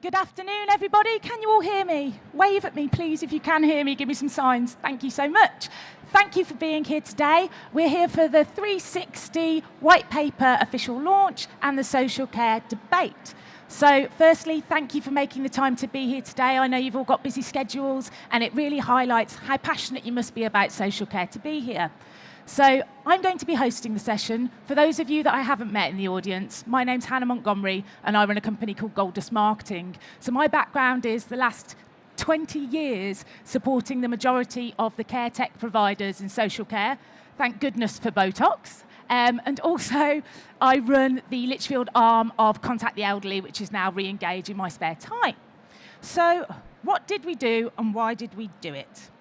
Good afternoon, everybody. Can you all hear me? Wave at me, please, if you can hear me. Give me some signs. Thank you so much. Thank you for being here today. We're here for the 360 White Paper official launch and the social care debate. So firstly, thank you for making the time to be here today. I know you've all got busy schedules, and it really highlights how passionate you must be about social care to be here. So I'm going to be hosting the session. For those of you that I haven't met in the audience, my name's Hannah Montgomery, and I run a company called Goldust Marketing. So my background is the last 20 years supporting the majority of the care tech providers in social care. Thank goodness for Botox. And also, I run the Lichfield arm of Contact the Elderly, which is now re-engaged in my spare time. So what did we do, and why did we do it?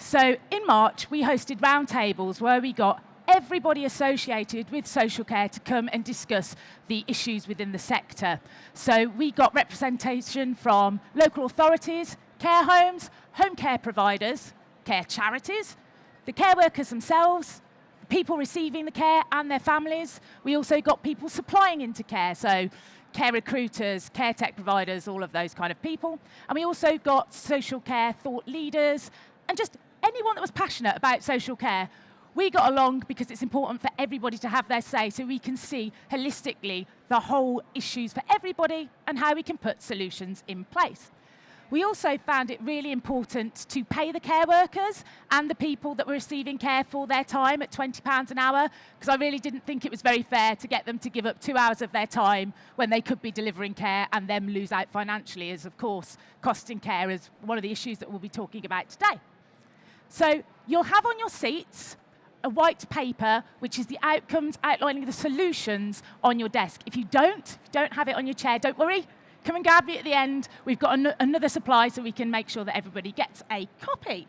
So in March, we hosted roundtables where we got everybody associated with social care to come and discuss the issues within the sector. So we got representation from local authorities, care homes, home care providers, care charities, the care workers themselves, the people receiving the care and their families. We also got people supplying into care, so care recruiters, care tech providers, all of those kind of people. And we also got social care thought leaders and just anyone that was passionate about social care. We got along because it's important for everybody to have their say so we can see holistically the whole issues for everybody and how we can put solutions in place. We also found it really important to pay the care workers and the people that were receiving care for their time at £20 an hour, because I really didn't think it was very fair to get them to give up 2 hours of their time when they could be delivering care and them lose out financially, as of course costing care is one of the issues that we'll be talking about today. So you'll have on your seats a white paper, which is the outcomes outlining the solutions on your desk. If you don't have it on your chair, don't worry. Come and grab it at the end. We've got another supply so we can make sure that everybody gets a copy.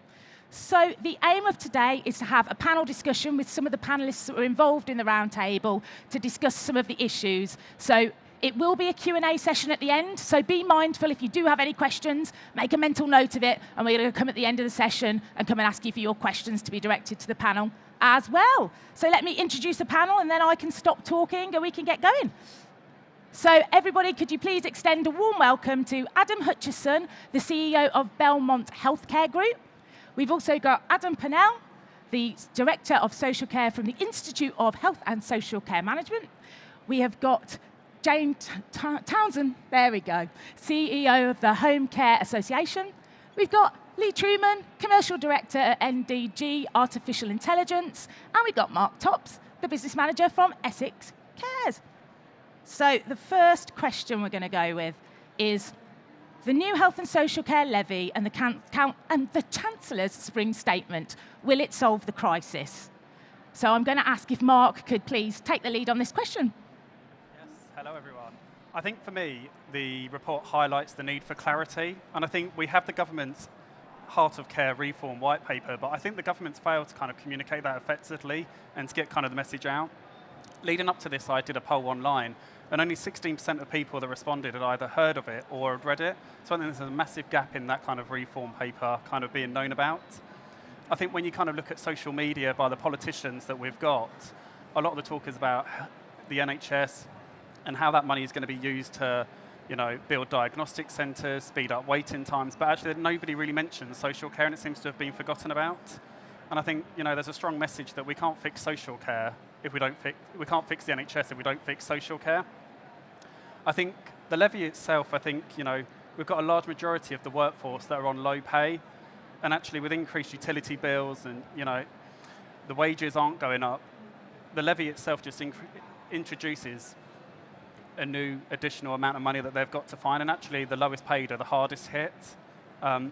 So the aim of today is to have a panel discussion with some of the panelists that were involved in the roundtable to discuss some of the issues. So it will be a Q&A session at the end, so be mindful if you do have any questions, make a mental note of it, and we're going to come at the end of the session and come and ask you for your questions to be directed to the panel as well. So let me introduce the panel, and then I can stop talking and we can get going. So everybody, could you please extend a warm welcome to Adam Hutchison, the CEO of Belmont Healthcare Group. We've also got Adam Pennell, the Director of Social Care from the Institute of Health and Social Care Management. We have got Jane Townson, there we go, CEO of the Homecare Association. We've got Lee Truman, Commercial Director at NDG Artificial Intelligence. And we've got Mark Tops, the Business Manager from Essex Cares. So the first question we're going to go with is the new Health and Social Care Levy and the Chancellor's spring statement. Will it solve the crisis? So I'm going to ask if Mark could please take the lead on this question. Hello, everyone. I think for me, the report highlights the need for clarity, and I think we have the government's Heart of Care reform white paper, but I think the government's failed to kind of communicate that effectively and to get kind of the message out. Leading up to this, I did a poll online, and only 16% of people that responded had either heard of it or had read it. So I think there's a massive gap in that kind of reform paper kind of being known about. I think when you kind of look at social media by the politicians that we've got, a lot of the talk is about the NHS, and how that money is going to be used to, build diagnostic centres, speed up waiting times, but actually nobody really mentions social care, and it seems to have been forgotten about. And I think, there's a strong message that we can't fix social care if we can't fix the NHS if we don't fix social care. I think the levy itself, we've got a large majority of the workforce that are on low pay, and actually with increased utility bills and, the wages aren't going up, the levy itself just introduces a new additional amount of money that they've got to find, and actually the lowest paid are the hardest hit. I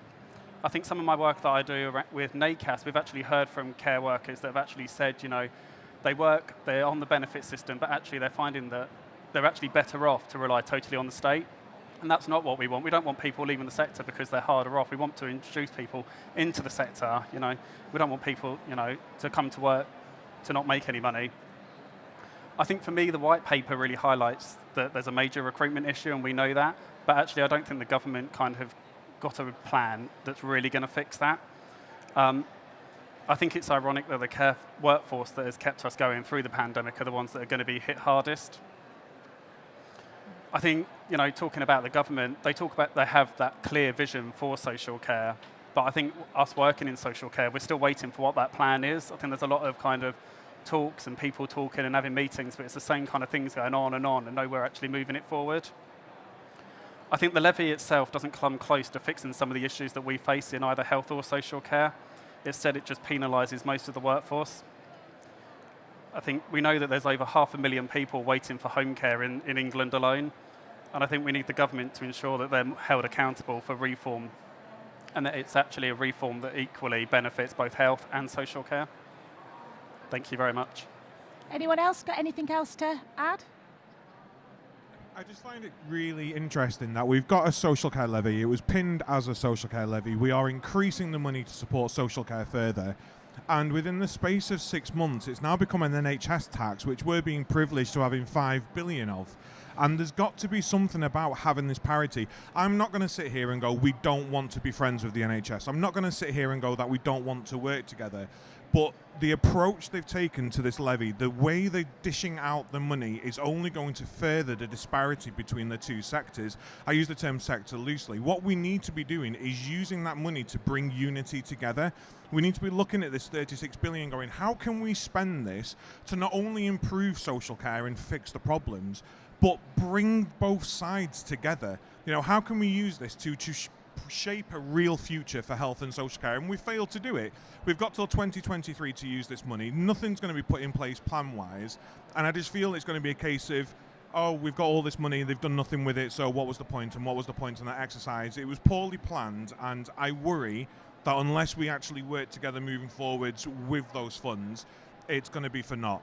think some of my work that I do with NACAS, we've actually heard from care workers that have actually said, they're on the benefit system, but actually they're finding that they're actually better off to rely totally on the state. And that's not what we want. We don't want people leaving the sector because they're harder off. We want to introduce people into the sector. We don't want people, to come to work to not make any money. I think for me, the white paper really highlights that there's a major recruitment issue, and we know that. But actually, I don't think the government kind of got a plan that's really going to fix that. I think it's ironic that the care workforce that has kept us going through the pandemic are the ones that are going to be hit hardest. I think, talking about the government, they have that clear vision for social care, but I think us working in social care, we're still waiting for what that plan is. I think there's a lot of kind of talks and people talking and having meetings, but it's the same kind of things going on, and nowhere actually moving it forward. I think the levy itself doesn't come close to fixing some of the issues that we face in either health or social care. Instead, it just penalises most of the workforce. I think we know that there's over 500,000 people waiting for home care in England alone, and I think we need the government to ensure that they're held accountable for reform, and that it's actually a reform that equally benefits both health and social care. Thank you very much. Anyone else got anything else to add? I just find it really interesting that we've got a social care levy. It was pinned as a social care levy. We are increasing the money to support social care further. And within the space of 6 months, it's now become an NHS tax, which we're being privileged to having 5 billion of. And there's got to be something about having this parity. I'm not going to sit here and go, we don't want to be friends with the NHS. I'm not going to sit here and go that we don't want to work together. But the approach they've taken to this levy, the way they're dishing out the money, is only going to further the disparity between the two sectors. I use the term sector loosely. What we need to be doing is using that money to bring unity together. We need to be looking at this 36 billion going, how can we spend this to not only improve social care and fix the problems, but bring both sides together? How can we use this to shape a real future for health and social care? And we failed to do it. We've got till 2023 to use this money. Nothing's going to be put in place plan-wise, and I just feel it's going to be a case of, oh, we've got all this money, they've done nothing with it, so what was the point, and what was the point in that exercise? It was poorly planned, and I worry that unless we actually work together moving forwards with those funds, it's going to be for naught.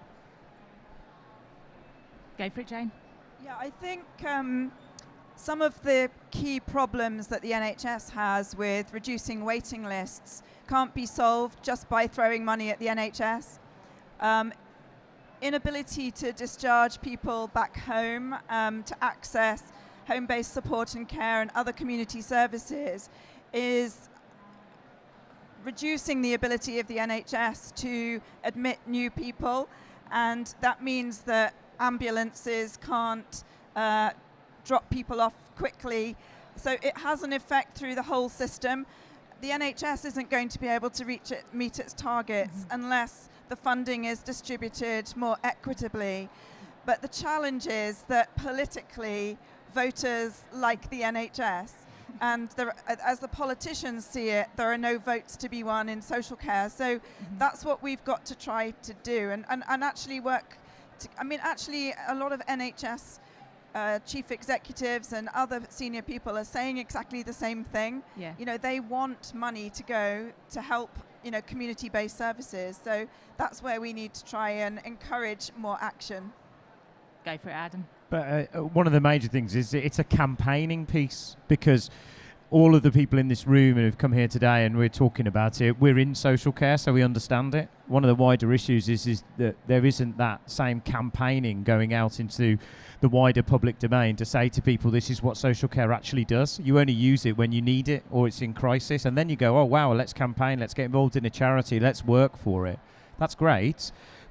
Go for it, Jane. Yeah, I think some of the key problems that the NHS has with reducing waiting lists can't be solved just by throwing money at the NHS. Inability to discharge people back home, to access home-based support and care and other community services is reducing the ability of the NHS to admit new people, and that means that ambulances can't drop people off quickly. So it has an effect through the whole system. The NHS isn't going to be able to meet its targets unless the funding is distributed more equitably. But the challenge is that politically, voters like the NHS, and as the politicians see it, there are no votes to be won in social care. So that's what we've got to try to do, and actually work. Actually, a lot of NHS chief executives and other senior people are saying exactly the same thing. Yeah. They want money to go to help, community-based services. So that's where we need to try and encourage more action. Go for it, Adam. But one of the major things is it's a campaigning piece, because all of the people in this room who've come here today and we're talking about it, we're in social care, so we understand it. One of the wider issues is that there isn't that same campaigning going out into the wider public domain to say to people, this is what social care actually does. You only use it when you need it or it's in crisis, and then you go, oh wow, let's campaign, let's get involved in a charity, let's work for it. That's great,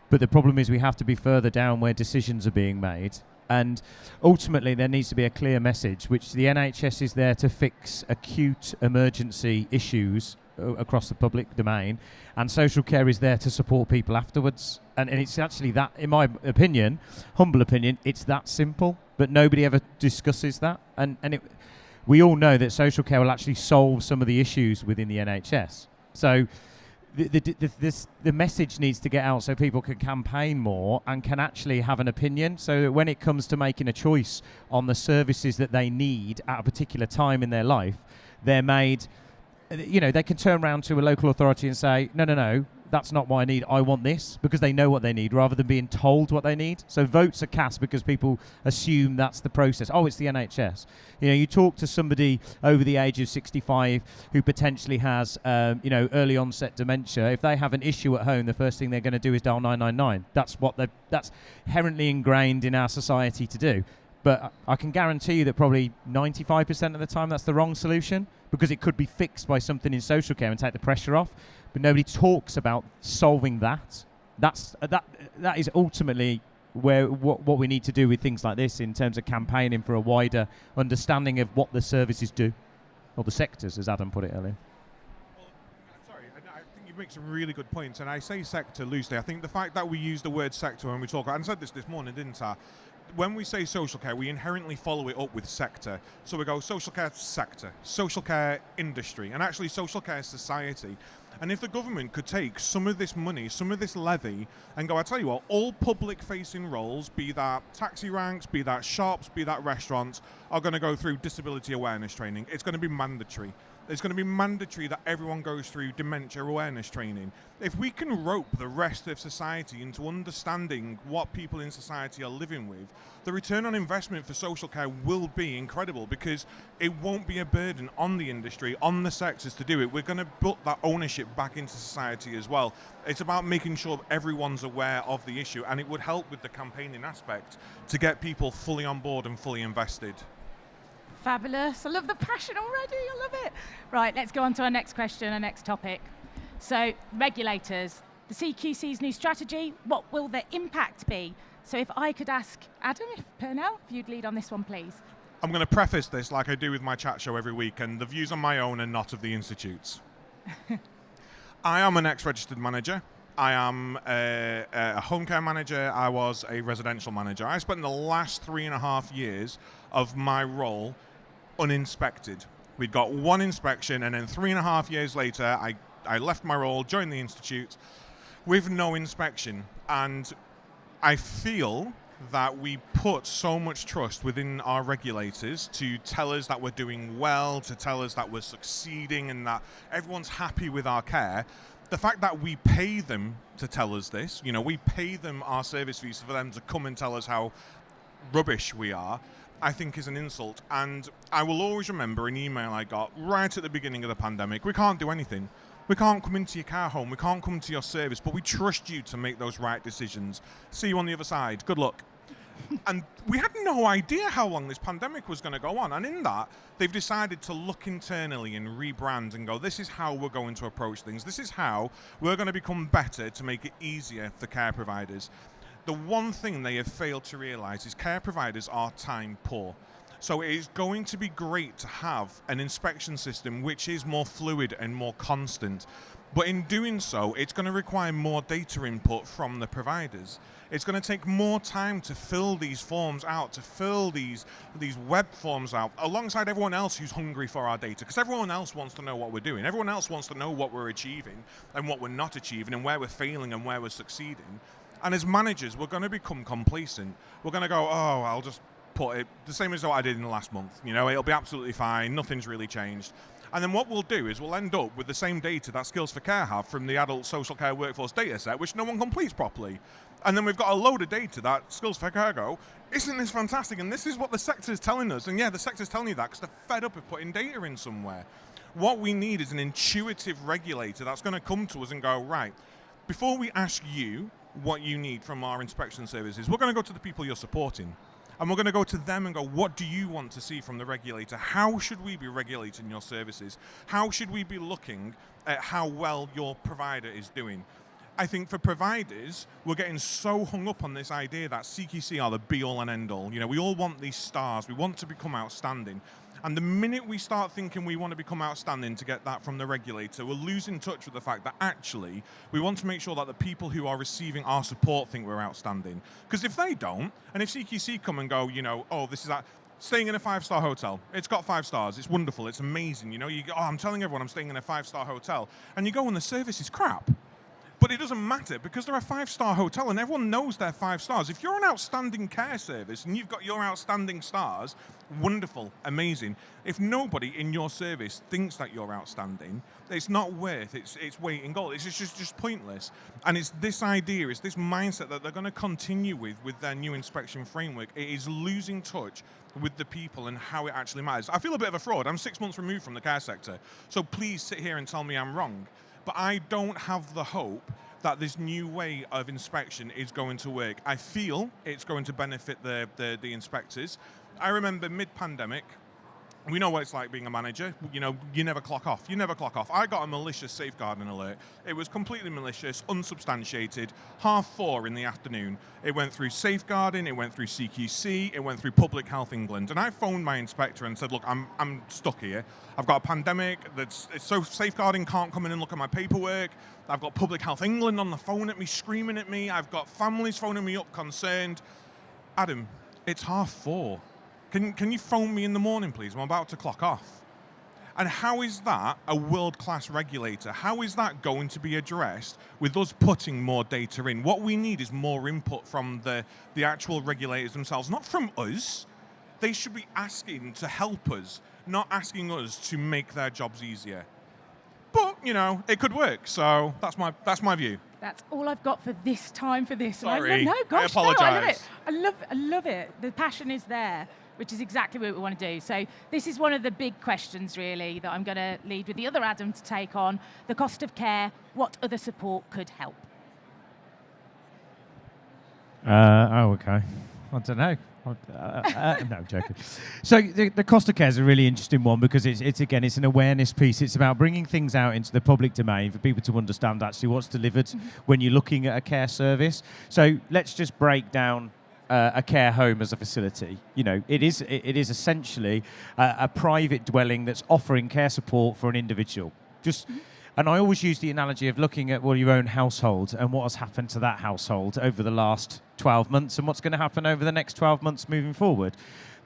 but the problem is we have to be further down where decisions are being made. And ultimately there needs to be a clear message, which the NHS is there to fix acute emergency issues across the public domain, and social care is there to support people afterwards. And it's actually that, in my opinion, humble opinion, it's that simple, but nobody ever discusses that. And we all know that social care will actually solve some of the issues within the NHS. So the message needs to get out so people can campaign more and can actually have an opinion, so that when it comes to making a choice on the services that they need at a particular time in their life, they're made, they can turn around to a local authority and say, no, that's not what I need, I want this, because they know what they need rather than being told what they need. So votes are cast because people assume that's the process. Oh, it's the NHS. You talk to somebody over the age of 65 who potentially has, early onset dementia. If they have an issue at home, the first thing they're going to do is dial 999. That's inherently ingrained in our society to do. But I can guarantee you that probably 95% of the time that's the wrong solution, because it could be fixed by something in social care and take the pressure off. But nobody talks about solving that. That is ultimately what we need to do with things like this in terms of campaigning for a wider understanding of what the services do, or the sectors, as Adam put it earlier. Sorry, I think you make some really good points, and I say sector loosely. I think the fact that we use the word sector when we talk, and I said this morning, didn't I? When we say social care, we inherently follow it up with sector. So we go social care sector, social care industry, and actually social care society. And if the government could take some of this money, some of this levy, and go, I tell you what, all public-facing roles, be that taxi ranks, be that shops, be that restaurants, are going to go through disability awareness training. It's going to be mandatory. It's going to be mandatory that everyone goes through dementia awareness training. If we can rope the rest of society into understanding what people in society are living with, the return on investment for social care will be incredible, because it won't be a burden on the industry, on the sectors to do it. We're going to put that ownership back into society as well. It's about making sure everyone's aware of the issue, and it would help with the campaigning aspect to get people fully on board and fully invested. Fabulous. I love the passion already. I love it. Right, let's go on to our next question, our next topic. So, regulators, the CQC's new strategy, what will the impact be? So if I could ask Adam, Purnell, if you'd lead on this one, please. I'm going to preface this like I do with my chat show every week, and the views are my own and not of the Institute's. I am an ex-registered manager. I am a home care manager. I was a residential manager. I spent the last 3.5 years of my role uninspected. We'd got one inspection, and then 3.5 years later, I left my role, joined the Institute with no inspection. And I feel that we put so much trust within our regulators to tell us that we're doing well, to tell us that we're succeeding and that everyone's happy with our care. The fact that we pay them to tell us this, we pay them our service fees for them to come and tell us how rubbish we are, I think is an insult. And I will always remember an email I got right at the beginning of the pandemic. We can't do anything. We can't come into your care home. We can't come to your service, but we trust you to make those right decisions. See you on the other side. Good luck. And we had no idea how long this pandemic was going to go on. And in that, they've decided to look internally and rebrand and go, this is how we're going to approach things. This is how we're going to become better to make it easier for care providers. The one thing they have failed to realise is care providers are time poor. So it is going to be great to have an inspection system which is more fluid and more constant. But in doing so, it's going to require more data input from the providers. It's going to take more time to fill these forms out, to fill these web forms out, alongside everyone else who's hungry for our data, because everyone else wants to know what we're doing. Everyone else wants to know what we're achieving and what we're not achieving and where we're failing and where we're succeeding. And as managers, we're going to become complacent. We're going to go, oh, I'll just put it the same as what I did in the last month. It'll be absolutely fine. Nothing's really changed. And then what we'll do is we'll end up with the same data that Skills for Care have from the adult social care workforce data set, which no one completes properly. And then we've got a load of data that Skills for Care go, isn't this fantastic? And this is what the sector is telling us. And yeah, the sector's telling you that because they're fed up of putting data in somewhere. What we need is an intuitive regulator that's going to come to us and go, right, before we ask you what you need from our inspection services, we're going to go to the people you're supporting. And we're going to go to them and go, what do you want to see from the regulator? How should we be regulating your services? How should we be looking at how well your provider is doing? I think for providers, we're getting so hung up on this idea that CQC are the be-all and end-all. We all want these stars. We want to become outstanding. And the minute we start thinking we want to become outstanding to get that from the regulator, we're losing touch with the fact that actually we want to make sure that the people who are receiving our support think we're outstanding. Because if they don't, and if CQC come and go, oh, this is staying in a 5-star hotel. It's got 5 stars. It's wonderful. It's amazing. You go, oh, I'm telling everyone I'm staying in a 5-star hotel. And you go and the service is crap. But it doesn't matter because they're a 5-star hotel and everyone knows they're 5 stars. If you're an outstanding care service and you've got your outstanding stars, wonderful, amazing. If nobody in your service thinks that you're outstanding, it's not worth its weight in gold. It's just pointless. And it's this idea, it's this mindset that they're going to continue with their new inspection framework. It is losing touch with the people and how it actually matters. I feel a bit of a fraud. I'm 6 months removed from the care sector. So please sit here and tell me I'm wrong. But I don't have the hope that this new way of inspection is going to work. I feel it's going to benefit the inspectors. I remember mid-pandemic, We know what it's like being a manager. You know, you never clock off. You never clock off. I got a malicious safeguarding alert. It was completely malicious, unsubstantiated. 4:30 in the afternoon. It went through safeguarding. It went through CQC. It went through Public Health England. And I phoned my inspector and said, look, I'm stuck here. I've got a pandemic. So safeguarding can't come in and look at my paperwork. I've got Public Health England on the phone at me, screaming at me. I've got families phoning me up concerned. Adam, it's 4:30. Can you phone me in the morning, please? I'm about to clock off. And how is that a world-class regulator? How is that going to be addressed with us putting more data in? What we need is more input from the actual regulators themselves, not from us. They should be asking to help us, not asking us to make their jobs easier. But, you know, it could work. So that's my view. That's all I've got for this time for this. Sorry, No, gosh, I apologise. No, I love it. I love it. The passion is there, which is exactly what we want to do. So this is one of the big questions, really, that I'm going to lead with the other Adam to take on. The cost of care, what other support could help? Okay. I don't know. No, joking. So the cost of care is a really interesting one because it's an awareness piece. It's about bringing things out into the public domain for people to understand actually what's delivered when you're looking at a care service. So let's just break down a care home as a facility. You know, it is essentially a private dwelling that's offering care support for an individual. And I always use the analogy of looking at your own household and what has happened to that household over the last 12 months and what's going to happen over the next 12 months moving forward.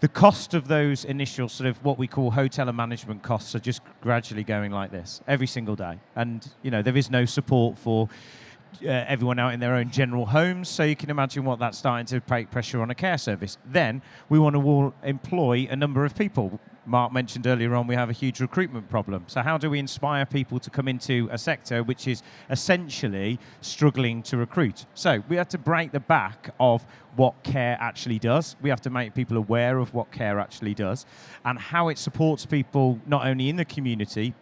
The cost of those initial sort of what we call hotel and management costs are just gradually going like this every single day. And, you know, there is no support for everyone out in their own general homes, so you can imagine what that's starting to put pressure on a care service. Then we want to all employ a number of people. Mark mentioned earlier on we have a huge recruitment problem. So how do we inspire people to come into a sector which is essentially struggling to recruit? So we have to break the back of what care actually does. We have to make people aware of what care actually does and how it supports people not only in the community,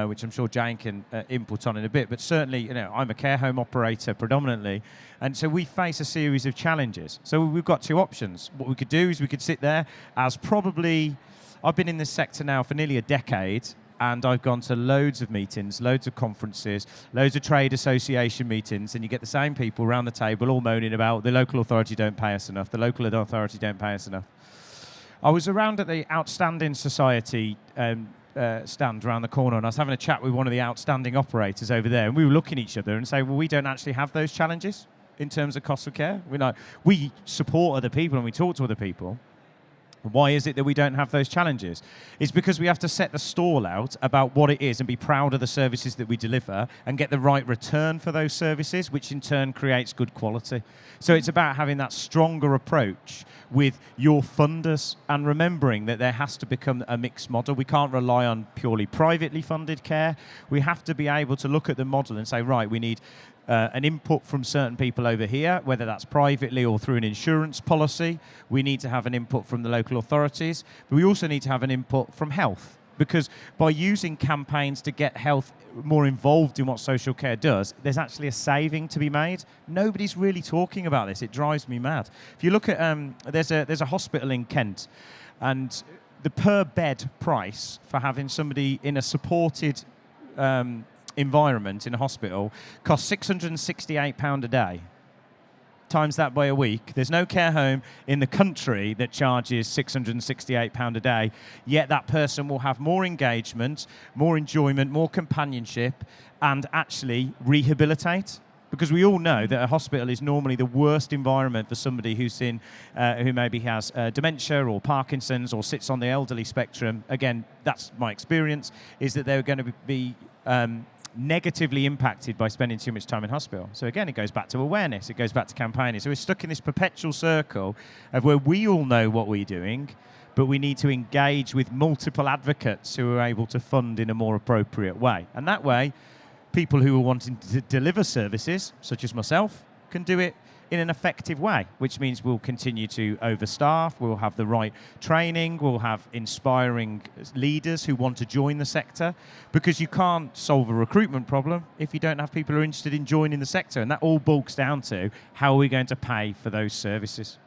which I'm sure Jane can input on in a bit, but certainly, you know, I'm a care home operator predominantly, and so we face a series of challenges. So we've got two options. What we could do is we could sit there as probably, I've been in this sector now for nearly a decade, and I've gone to loads of meetings, loads of conferences, loads of trade association meetings, and you get the same people around the table all moaning about the local authority don't pay us enough, the local authority don't pay us enough. I was around at the Outstanding Society stand around the corner, and I was having a chat with one of the outstanding operators over there, and we were looking at each other and saying, well, we don't actually have those challenges in terms of cost of care. We support other people and we talk to other people. Why is it that we don't have those challenges? It's because we have to set the stall out about what it is and be proud of the services that we deliver and get the right return for those services, which in turn creates good quality. So it's about having that stronger approach with your funders and remembering that there has to become a mixed model. We can't rely on purely privately funded care. We have to be able to look at the model and say, right, we need an input from certain people over here, whether that's privately or through an insurance policy. We need to have an input from the local authorities, but we also need to have an input from health, because by using campaigns to get health more involved in what social care does, there's actually a saving to be made. Nobody's really talking about this. It drives me mad. If you look at, there's a hospital in Kent, and the per bed price for having somebody in a supported environment in a hospital costs £668 a day. Times that by a week. There's no care home in the country that charges £668 a day, yet that person will have more engagement, more enjoyment, more companionship, and actually rehabilitate. Because we all know that a hospital is normally the worst environment for somebody who's in, who maybe has dementia or Parkinson's or sits on the elderly spectrum. Again, that's my experience, is that they're going to be negatively impacted by spending too much time in hospital. So again, it goes back to awareness, it goes back to campaigning. So we're stuck in this perpetual circle of where we all know what we're doing, but we need to engage with multiple advocates who are able to fund in a more appropriate way. And that way, people who are wanting to deliver services, such as myself, can do it in an effective way, which means we'll continue to overstaff, we'll have the right training, we'll have inspiring leaders who want to join the sector, because you can't solve a recruitment problem if you don't have people who are interested in joining the sector, and that all bulks down to how are we going to pay for those services.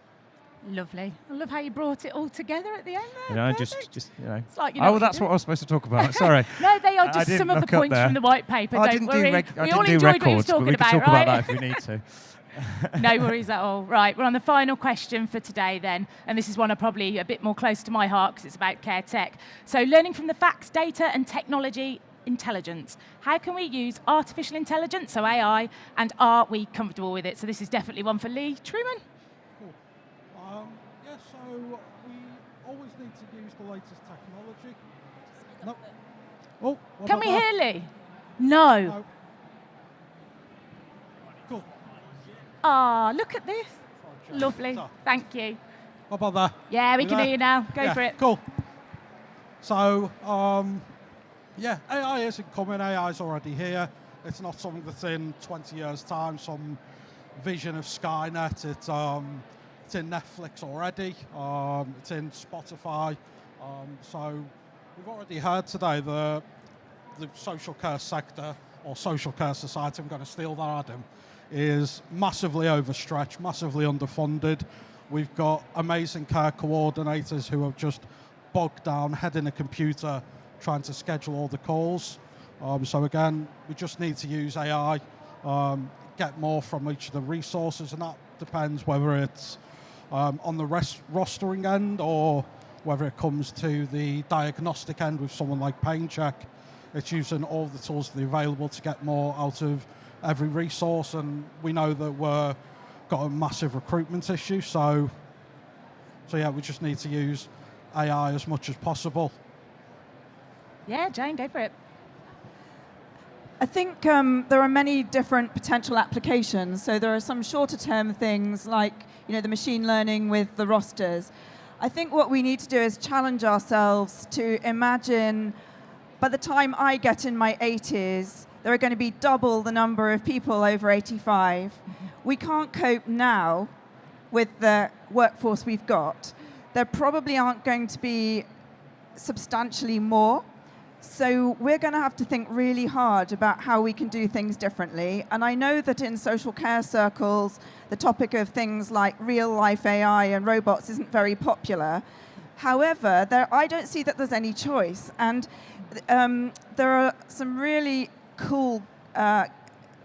Lovely. I love how you brought it all together at the end there. You know, Perfect. just you know. It's like you know Oh, what that's you're what I was supposed to talk about. Sorry. No, they are I just didn't some of the look up points there. from the white paper. I Don't didn't worry. do I We didn't all do enjoyed what you was records, but talking we can about, talk right? about that if we need to. No worries at all. Right, we're on the final question for today then, and this is one probably a bit more close to my heart because it's about care tech. So learning from the facts, data and technology intelligence. How can we use artificial intelligence, so AI, and are we comfortable with it? So this is definitely one for Lee Truman. Cool. Yeah, so we always need to use the latest technology. No. Oh, what Can about we that? hear Lee? No. No. Cool. Ah, look at this. Okay. Lovely. So, Thank you. what about that? Yeah, we You can there? hear you now. Go Yeah, for it. Cool. So, yeah, AI isn't coming. AI is already here. It's not something that's in 20 years' time, some vision of Skynet. It's in Netflix already. It's in Spotify. So we've already heard today the social care sector or social care society, I'm going to steal that, Adam, is massively overstretched, massively underfunded. We've got amazing care coordinators who have just bogged down, head in a computer, trying to schedule all the calls. So again, we just need to use AI, get more from each of the resources, and that depends whether it's on the rostering end or whether it comes to the diagnostic end with someone like PainCheck. It's using all the tools that are available to get more out of every resource, and we know that we're got a massive recruitment issue, so yeah, we just need to use AI as much as possible. Yeah, Jane, go for it. I think there are many different potential applications. So there are some shorter term things like, you know, the machine learning with the rosters. I think what we need to do is challenge ourselves to imagine by the time I get in my 80s, there are going to be double the number of people over 85. We can't cope now with the workforce we've got. There probably aren't going to be substantially more. So we're going to have to think really hard about how we can do things differently. And I know that in social care circles, the topic of things like real-life AI and robots isn't very popular. However, I don't see that there's any choice. And there are some really cool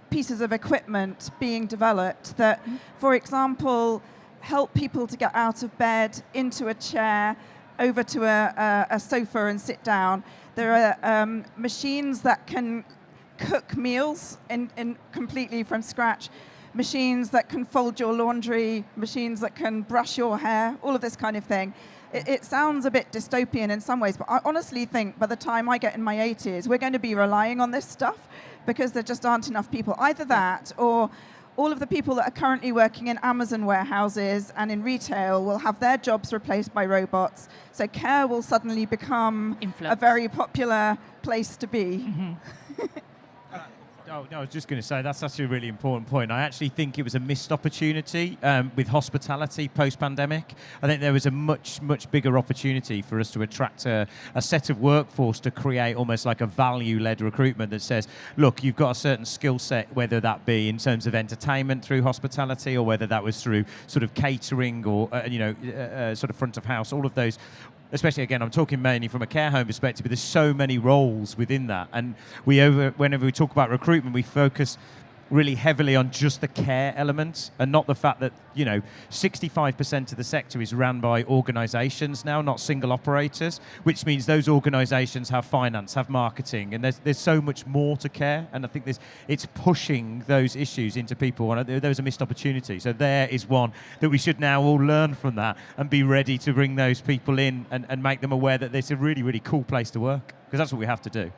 pieces of equipment being developed that, for example, help people to get out of bed, into a chair, over to a sofa and sit down. There are machines that can cook meals in completely from scratch, machines that can fold your laundry, machines that can brush your hair, all of this kind of thing. It sounds a bit dystopian in some ways, but I honestly think by the time I get in my 80s, we're going to be relying on this stuff because there just aren't enough people. Either that or all of the people that are currently working in Amazon warehouses and in retail will have their jobs replaced by robots. So care will suddenly become a very popular place to be. Mm-hmm. No, I was just going to say that's actually a really important point. I actually think it was a missed opportunity with hospitality post-pandemic. I think there was a much, much bigger opportunity for us to attract a set of workforce to create almost like a value-led recruitment that says, look, you've got a certain skill set, whether that be in terms of entertainment through hospitality or whether that was through sort of catering or, sort of front of house, all of those. Especially, again, I'm talking mainly from a care home perspective, but there's so many roles within that. And whenever we talk about recruitment, we focus really heavily on just the care element and not the fact that, 65% of the sector is run by organisations now, not single operators, which means those organisations have finance, have marketing, and there's so much more to care. And I think it's pushing those issues into people, and there was a missed opportunity. So there is one that we should now all learn from that and be ready to bring those people in and make them aware that it's a really, really cool place to work, because that's what we have to do.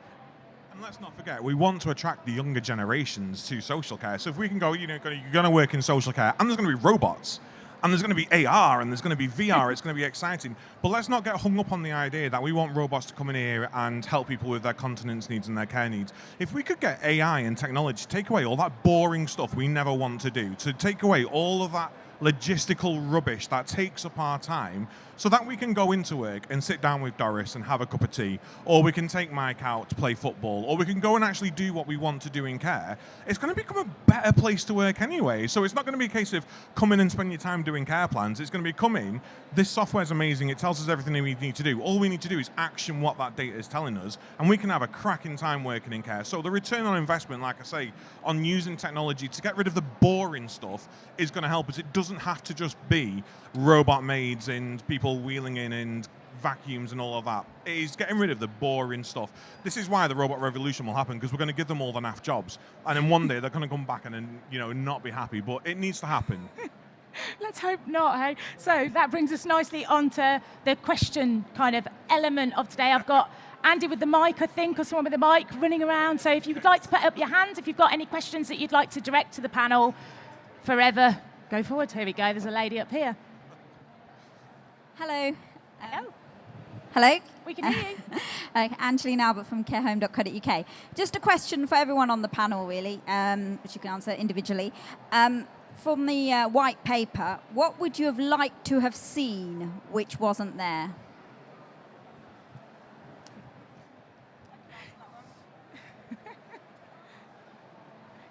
And let's not forget, we want to attract the younger generations to social care. So if we can go, you're going to work in social care, and there's going to be robots, and there's going to be AR, and there's going to be VR, it's going to be exciting. But let's not get hung up on the idea that we want robots to come in here and help people with their continence needs and their care needs. If we could get AI and technology to take away all that boring stuff we never want to do, to take away all of that logistical rubbish that takes up our time, so that we can go into work and sit down with Doris and have a cup of tea, or we can take Mike out to play football, or we can go and actually do what we want to do in care. It's going to become a better place to work anyway. So it's not going to be a case of come in and spend your time doing care plans. It's going to be come in, this software's amazing, it tells us everything we need to do. All we need to do is action what that data is telling us, and we can have a cracking time working in care. So the return on investment, like I say, on using technology to get rid of the boring stuff is going to help us. It doesn't have to just be robot maids and people wheeling in and vacuums and all of that. It is getting rid of the boring stuff. This is why the robot revolution will happen, because we're going to give them all the naff jobs, and then one day they're going to come back and not be happy. But it needs to happen. Let's hope not, hey? So that brings us nicely onto the question kind of element of today. I've got Andy with the mic, I think, or someone with the mic running around. So if you would like to put up your hands, if you've got any questions that you'd like to direct to the panel, forever, go forward. Here we go. There's a lady up here. Hello. Hello. Hello. We can hear you. Angeline Albert from carehome.co.uk. Just a question for everyone on the panel, really, which you can answer individually. From the white paper, what would you have liked to have seen which wasn't there?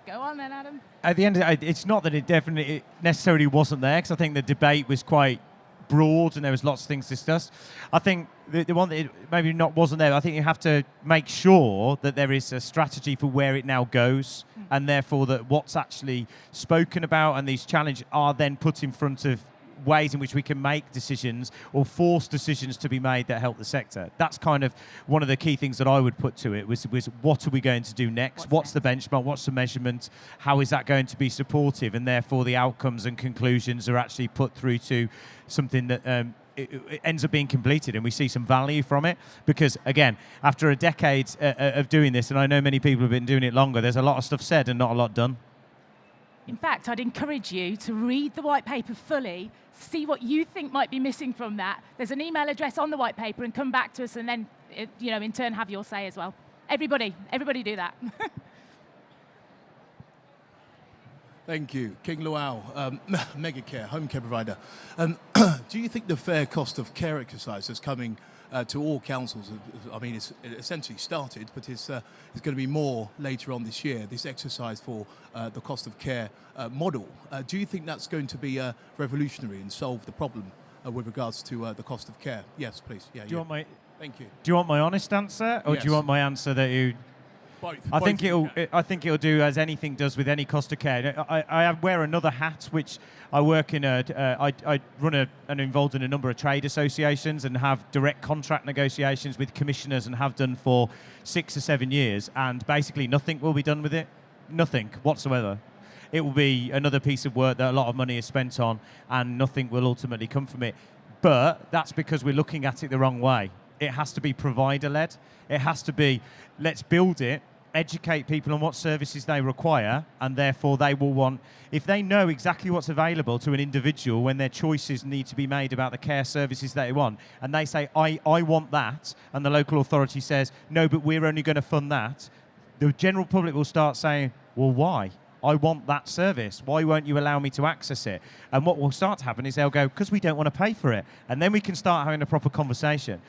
Go on then, Adam. At the end of it, it's not that it necessarily wasn't there, because I think the debate was quite broad and there was lots of things discussed. I think the one that maybe not wasn't there, I think you have to make sure that there is a strategy for where it now goes, and therefore that what's actually spoken about and these challenges are then put in front of ways in which we can make decisions or force decisions to be made that help the sector. That's kind of one of the key things that I would put to it was what are we going to do next? What's the benchmark? What's the measurement? How is that going to be supportive? And therefore the outcomes and conclusions are actually put through to something that it ends up being completed, and we see some value from it. Because again, after a decade of doing this, and I know many people have been doing it longer, there's a lot of stuff said and not a lot done. In fact, I'd encourage you to read the white paper fully, see what you think might be missing from that. There's an email address on the white paper, and come back to us, and then, in turn, have your say as well. Everybody do that. Thank you. King Luau, Megacare, home care provider. Do you think the fair cost of care exercise is coming to all councils? I mean, it's essentially started, but it's going to be more later on this year, this exercise for the cost of care model. Do you think that's going to be revolutionary and solve the problem with regards to the cost of care? Yes, please. Yeah. Do you want my? Thank you. Do you want my honest answer, or Yes. do you want my answer that you? Both. I think Both. I think it'll do as anything does with any cost of care. I wear another hat, which I work in I run and involved in a number of trade associations and have direct contract negotiations with commissioners and have done for 6 or 7 years. And basically, nothing will be done with it, nothing whatsoever. It will be another piece of work that a lot of money is spent on, and nothing will ultimately come from it. But that's because we're looking at it the wrong way. It has to be provider-led. It has to be, let's build it, educate people on what services they require, and therefore they will want, if they know exactly what's available to an individual when their choices need to be made about the care services they want, and they say, I want that, and the local authority says, no, but we're only going to fund that, the general public will start saying, well, why? I want that service. Why won't you allow me to access it? And what will start to happen is they'll go, because we don't want to pay for it. And then we can start having a proper conversation.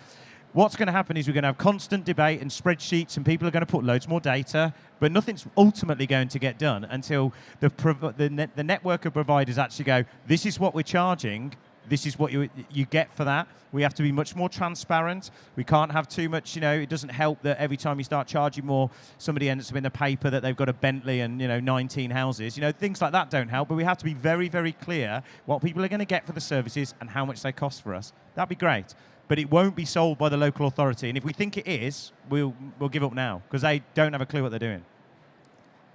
What's going to happen is we're going to have constant debate and spreadsheets, and people are going to put loads more data, but nothing's ultimately going to get done until the network of providers actually go, this is what we're charging, this is what you get for that. We have to be much more transparent. We can't have too much, it doesn't help that every time you start charging more, somebody ends up in the paper that they've got a Bentley and, 19 houses. Things like that don't help, but we have to be very, very clear what people are going to get for the services and how much they cost for us. That'd be great. But it won't be solved by the local authority. And if we think it is, we'll give up now, because they don't have a clue what they're doing.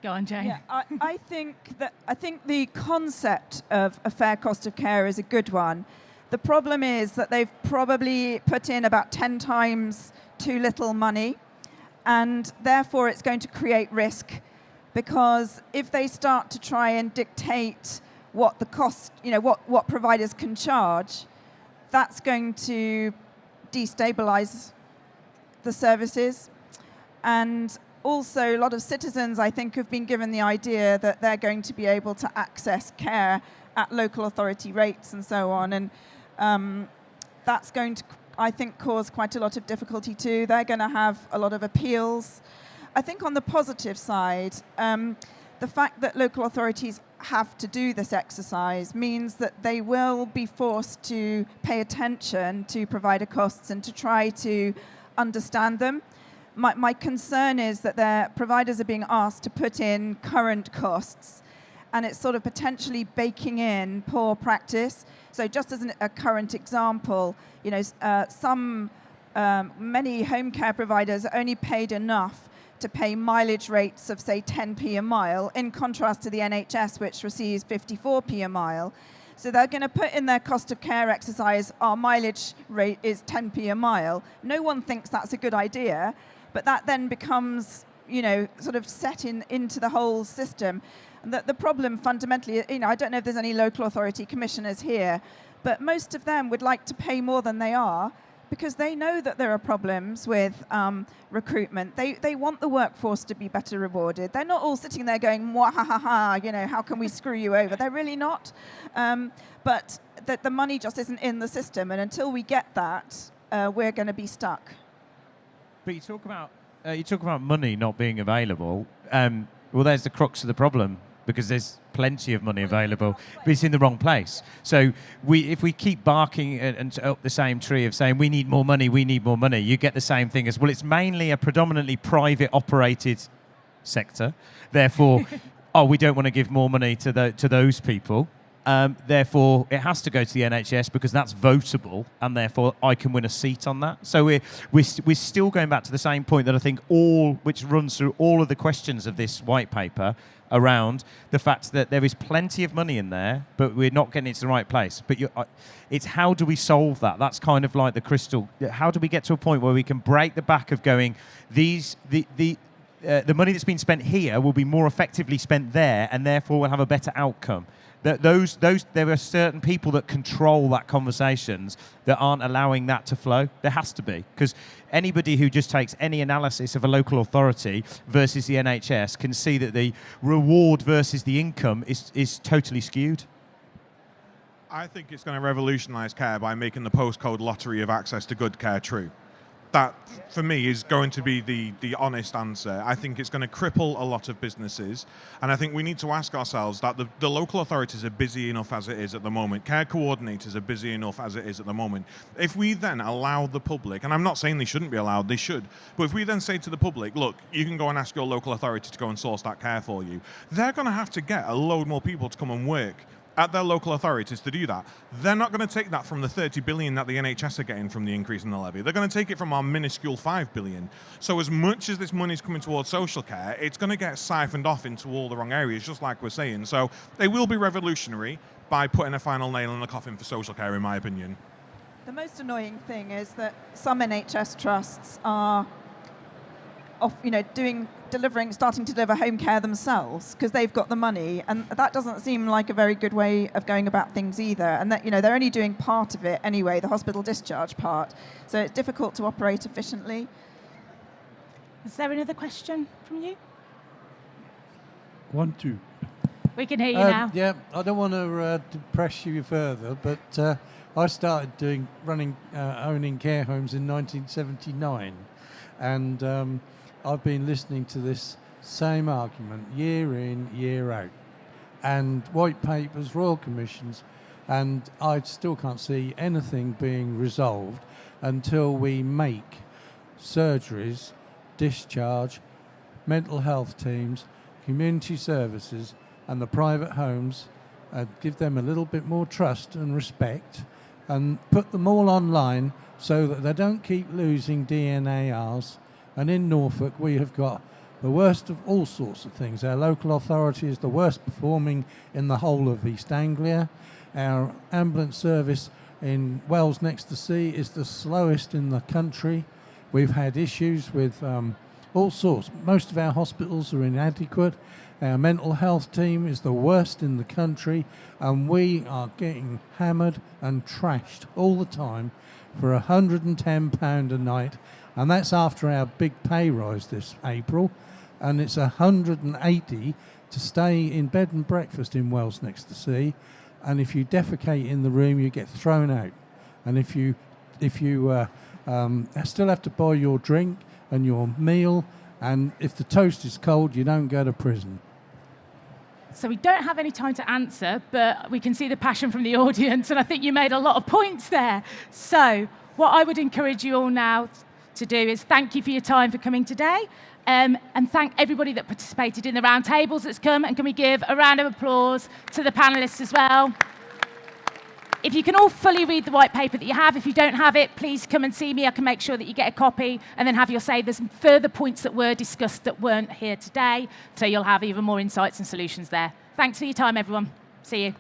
Go on, Jane. Yeah, I think the concept of a fair cost of care is a good one. The problem is that they've probably put in about 10 times too little money, and therefore it's going to create risk, because if they start to try and dictate what the cost, what providers can charge, that's going to destabilize the services. And also, a lot of citizens, I think, have been given the idea that they're going to be able to access care at local authority rates and so on. And that's going to, I think, cause quite a lot of difficulty too. They're going to have a lot of appeals. I think on the positive side, the fact that local authorities have to do this exercise means that they will be forced to pay attention to provider costs and to try to understand them. My concern is that their providers are being asked to put in current costs, and it's sort of potentially baking in poor practice. So just as a current example, you know, many home care providers are only paid enough to pay mileage rates of, say, 10p a mile, in contrast to the NHS, which receives 54p a mile. So they're going to put in their cost of care exercise, our mileage rate is 10p a mile. No one thinks that's a good idea, but that then becomes, you know, sort of set into the whole system. And the problem fundamentally, you know, I don't know if there's any local authority commissioners here, but most of them would like to pay more than they are, because they know that there are problems with recruitment. They want the workforce to be better rewarded. They're not all sitting there going, "Mwah, ha, ha, ha, you know, how can we screw you over?" They're really not. But the money just isn't in the system, and until we get that, we're going to be stuck. But you talk about money not being available. Well, there's the crux of the problem, because there's plenty of money available, but it's in the wrong place. So if we keep barking and up the same tree of saying we need more money, you get the same thing as, well, it's mainly a predominantly private operated sector. Therefore, we don't want to give more money to those people. Therefore, it has to go to the NHS because that's votable, and therefore I can win a seat on that. So we're still going back to the same point that I think which runs through all of the questions of this white paper, around the fact that there is plenty of money in there, but we're not getting it to the right place. But it's how do we solve that? That's kind of like the crystal. How do we get to a point where we can break the back of going, the money that's been spent here will be more effectively spent there, and therefore we'll have a better outcome. There are certain people that control that conversations that aren't allowing that to flow. There has to be, because anybody who just takes any analysis of a local authority versus the NHS can see that the reward versus the income is totally skewed. I think it's going to revolutionise care by making the postcode lottery of access to good care true. That, for me, is going to be the honest answer. I think it's going to cripple a lot of businesses, and I think we need to ask ourselves that the local authorities are busy enough as it is at the moment. Care coordinators are busy enough as it is at the moment. If we then allow the public, and I'm not saying they shouldn't be allowed, they should, but if we then say to the public, look, you can go and ask your local authority to go and source that care for you, they're going to have to get a load more people to come and work at their local authorities to do that. They're not going to take that from the 30 billion that the NHS are getting from the increase in the levy. They're going to take it from our minuscule 5 billion. So as much as this money's coming towards social care, it's going to get siphoned off into all the wrong areas, just like we're saying. So they will be revolutionary by putting a final nail in the coffin for social care, in my opinion. The most annoying thing is that some NHS trusts are starting to deliver home care themselves because they've got the money, and that doesn't seem like a very good way of going about things either. And that, they're only doing part of it anyway, the hospital discharge part. So it's difficult to operate efficiently. Is there another question from you? 1, 2. We can hear you now. Yeah, I don't want to depress you further, but I started owning care homes in 1979, and I've been listening to this same argument year in, year out, and white papers, royal commissions, and I still can't see anything being resolved until we make surgeries, discharge, mental health teams, community services, and the private homes, give them a little bit more trust and respect, and put them all online so that they don't keep losing DNARs. And in Norfolk, we have got the worst of all sorts of things. Our local authority is the worst performing in the whole of East Anglia. Our ambulance service in Wells next to sea is the slowest in the country. We've had issues with all sorts. Most of our hospitals are inadequate. Our mental health team is the worst in the country, and we are getting hammered and trashed all the time for £110 a night. And that's after our big pay rise this April, and it's 180 to stay in bed and breakfast in Wells next to sea, and if you defecate in the room, you get thrown out. And if you still have to buy your drink and your meal, and if the toast is cold, you don't go to prison. So we don't have any time to answer, but we can see the passion from the audience, and I think you made a lot of points there. So what I would encourage you all now to do is thank you for your time for coming today, and thank everybody that participated in the round tables that's come, and can we give a round of applause to the panellists as well. If you can all fully read the white paper that you have, if you don't have it, please come and see me. I can make sure that you get a copy and then have your say. There's some further points that were discussed that weren't here today, so you'll have even more insights and solutions there. Thanks for your time, everyone. See you.